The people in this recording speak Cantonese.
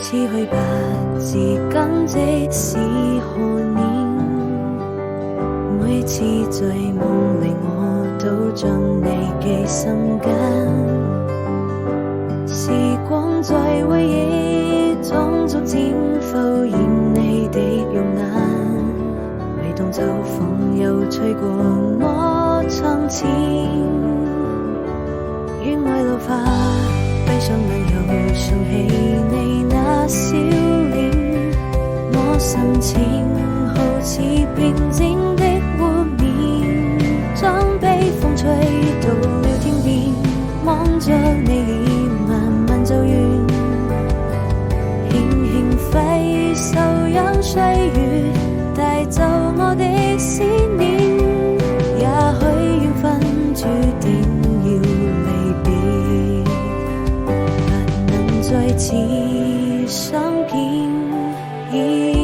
似去吧，自今即使何年，每次在夢裏我都將你記心間，時光在回憶中逐漸浮現你的容顏，每當秋風又吹過我窗前，願愛老化，閉上眼又想起你那笑臉，我心情好似平靜的湖面，將悲風吹到了天邊，望着你臉慢慢走遠，輕輕揮手讓歲月帶走我的思念，也許緣分注定要離別，不能再次相見。